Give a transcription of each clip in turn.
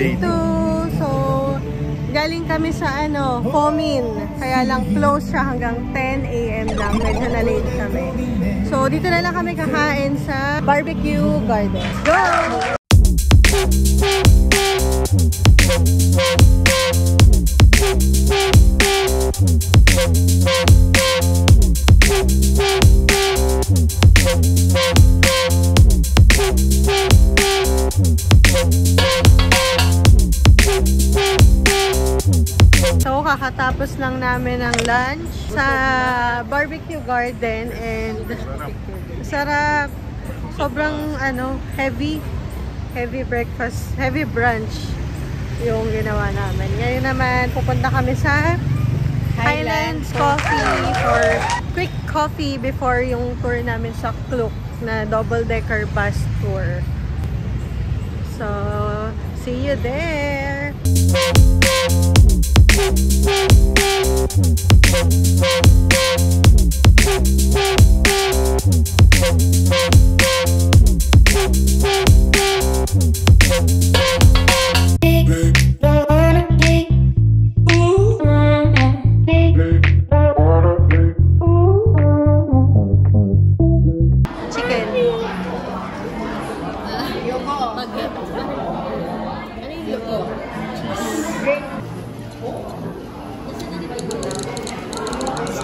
day 2. So, galing kami sa Fomin. Kaya lang close siya hanggang 10 AM lang. Medyo na-late kami. So, dito na lang kami kakain sa Barbecue Garden. Go! So, kakatapos lang namin ng lunch sa Barbecue Garden and sarap. Sobrang heavy breakfast, heavy brunch yung ginawa namin. Ngayon naman, pupunta kami sa Highlands Coffee for quick coffee before yung tour namin sa Klook na double-decker bus tour. So, see you there!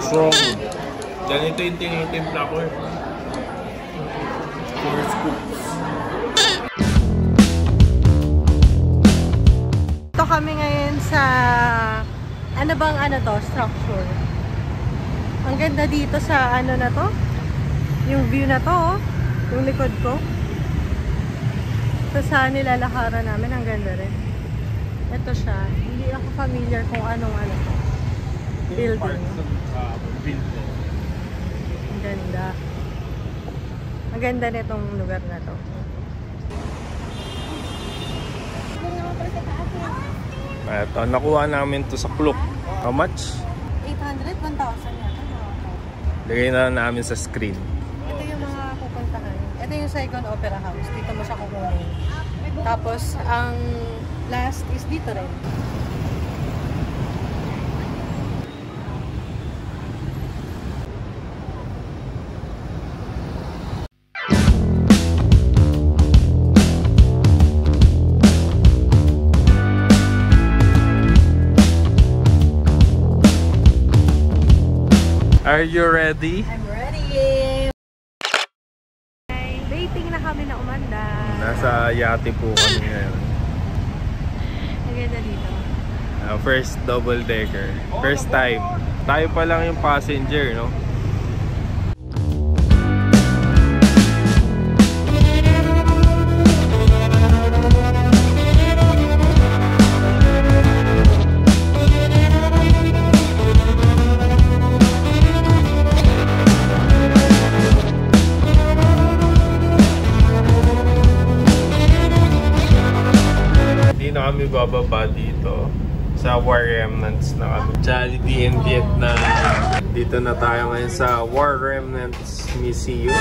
Strong. Ganito yung tinitimpla ko eh. 4 scoops. Ito kami ngayon sa structure. Ang ganda dito sa na to. Yung view na to, yung likod ko. Ito sa nilalakaran namin, ang ganda rin. Ito siya. Hindi ako familiar kung anong to. Building. Ang ganda. Ang ganda nitong lugar na to. Ito, nakuha namin to sa Klook. How much? 800, 1,000 yata. Lagay na namin sa screen. Ito yung mga pupuntahan. Ito yung Saigon Opera House. Dito mo siya kukunin. Tapos, ang last is dito rin. Are you ready? I'm ready! Waiting na kami na umanda. Nasa yate po kami ngayon. Ang ganda dito. First double decker. First time. Tayo pa lang yung passenger, no? Kami bababa dito sa War Remnants na kami. Jollibee in Vietnam. Dito na tayo ngayon sa War Remnants Museum.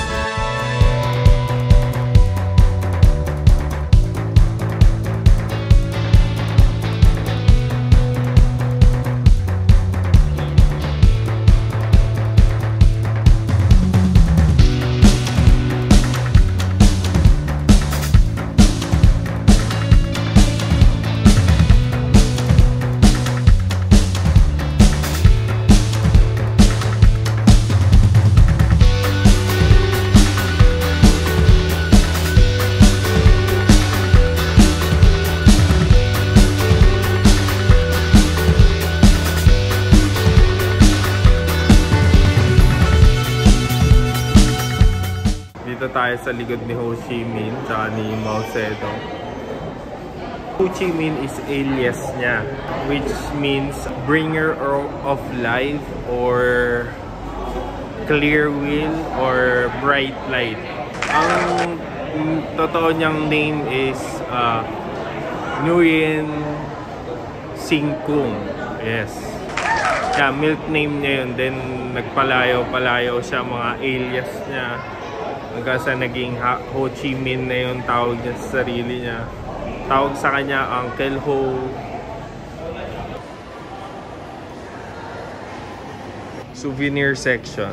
Dito tayo sa likod ni Ho Chi Minh tsaka ni Mao Zedong. Ho Chi Minh is alias niya, which means bringer of life or clear will or bright light. Ang totoo niyang name is Nguyen Sinh Cung. Yes. Yeah, milk name niya yun. Then nagpalayo-palayo siya, mga alias niya. Hanggang sa naging Ho Chi Minh na yung tawag niya sa sarili niya. Tawag sa kanya Uncle Ho. Souvenir section.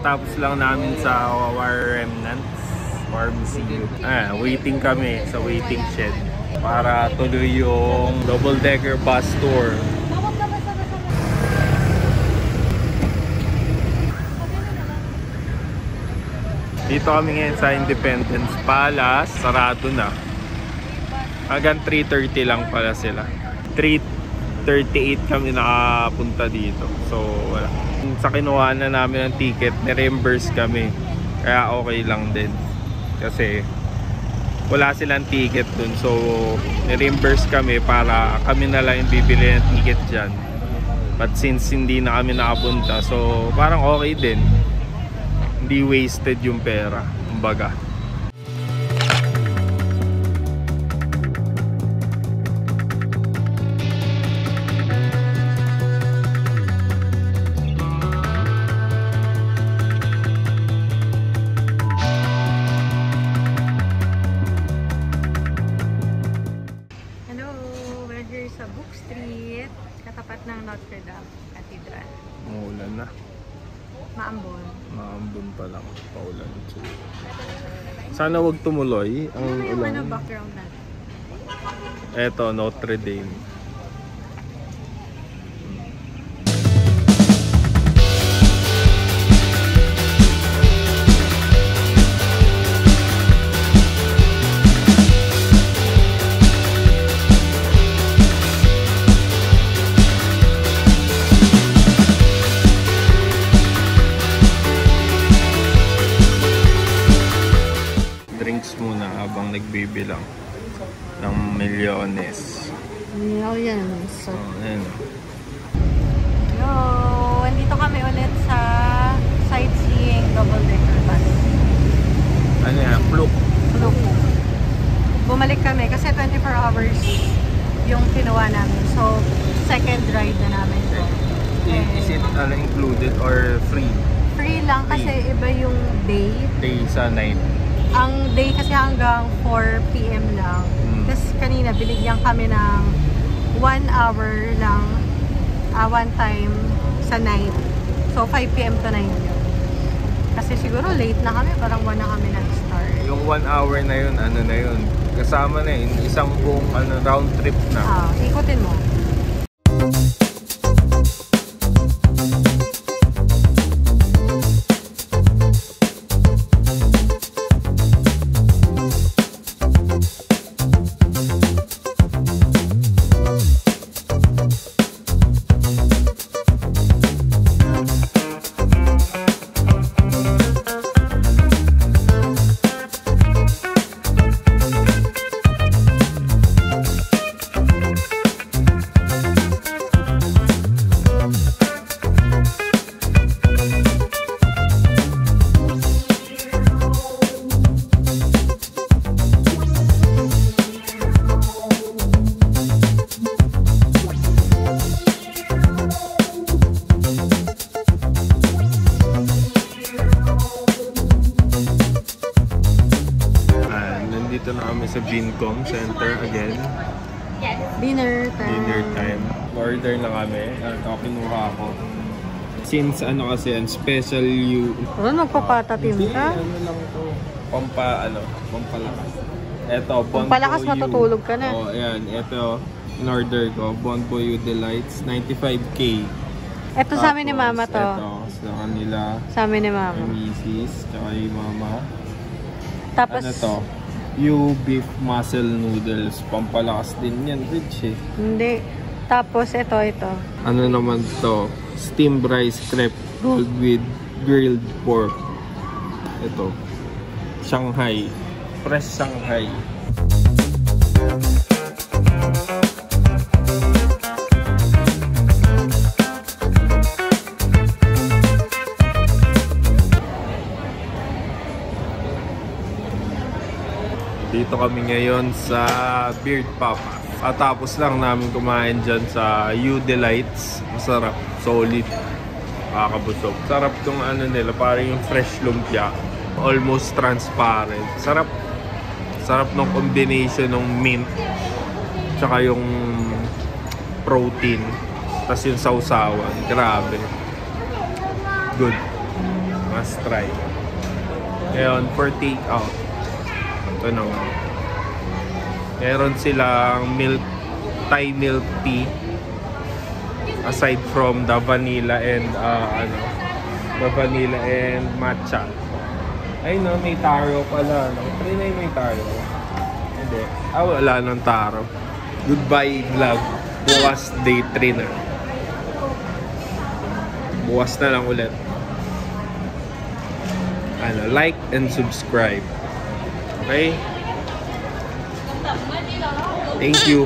Tapos lang namin sa War Remnants War Museum. Waiting kami sa waiting shed para tuloy yung double-decker bus tour. Dito kami ngayon sa Independence Palace. Sarado na. Hanggang 3:30 lang pala sila. 3:38 kami nakapunta dito. So wala. Sa kinuha na namin ng ticket, ni-reimburse kami. Kaya okay lang din. Kasi wala silang ticket dun. So ni-reimburse kami para kami na lang yung bibili ng ticket dyan. But since hindi na kami nakapunta, so parang okay din. Hindi wasted yung pera. Kumbaga. Sa Book Street, katapat ng Notre Dame Cathedral. Maulan na. Maambon. Maambon pa lang. Paulan. Sana wag tumuloy ang ano yung ulan. Background natin? Eto, Notre Dame. Muna habang nagbibilang ng milyones. Millions. So, ayan. Hello! Andito kami ulit sa sightseeing double-decker bus. Ano yan? Fluke. Bumalik kami kasi 24 hours yung kinuha namin. So, second ride na namin. Is it included or free? Free lang kasi iba yung day. Day sa night. Ang day kasi hanggang 4 PM lang. Tapos kanina binigyan kami ng 1 hour lang, one time sa night. So 5 PM to 9 yun. Kasi siguro late na kami, parang 1 na kami nag-start. Yung 1 hour na yun, ano na yun? Kasama na yun, isang buong round trip na. Ikutin mo. Nandito na kami sa Vincom Center again. Dinner time. Dinner time. Order na kami. Kinuha ako. Since ano kasi, ang special you... Nagpapatatim ka? Ano lang ito. Pampalakas. Eto, Bon Palakas Boyu. matutulog ka na. Oh, ayan. Eto, in-order ko. Bon Boyu Delights, 95K. Ito sa amin ni Mama to. Ito, sa kanila. Sa amin ni Mama. Yung misis, tsaka yung mama. Tapos, Ano to? Yung beef muscle noodles. Pampalakas din yan, rich eh. hindi. Tapos, ito. Ano naman to? Steamed rice crepe rolled with grilled pork. Ito. Shanghai. Fresh Shanghai. Dito kami ngayon sa Beard Papa. At tapos lang namin kumain dyan sa U Delights. Masarap. Solid. Kakabusog. Sarap tong ano nila. Parang yung fresh lumpia. Almost transparent. Sarap. Sarap ng combination ng mint. Tsaka yung protein. Tapos yung sausawan. Grabe. Good. Must try. Ngayon, for take out. Ito naman. Meron silang Thai milk tea. Aside from the vanilla and the vanilla and matcha. Ay no, may taro pala. No? Try na yung may taro. Hindi. Wala ng taro. Goodbye vlog. Bukas day 3 na. Bukas na lang ulit. Like and subscribe. Okay? Thank you.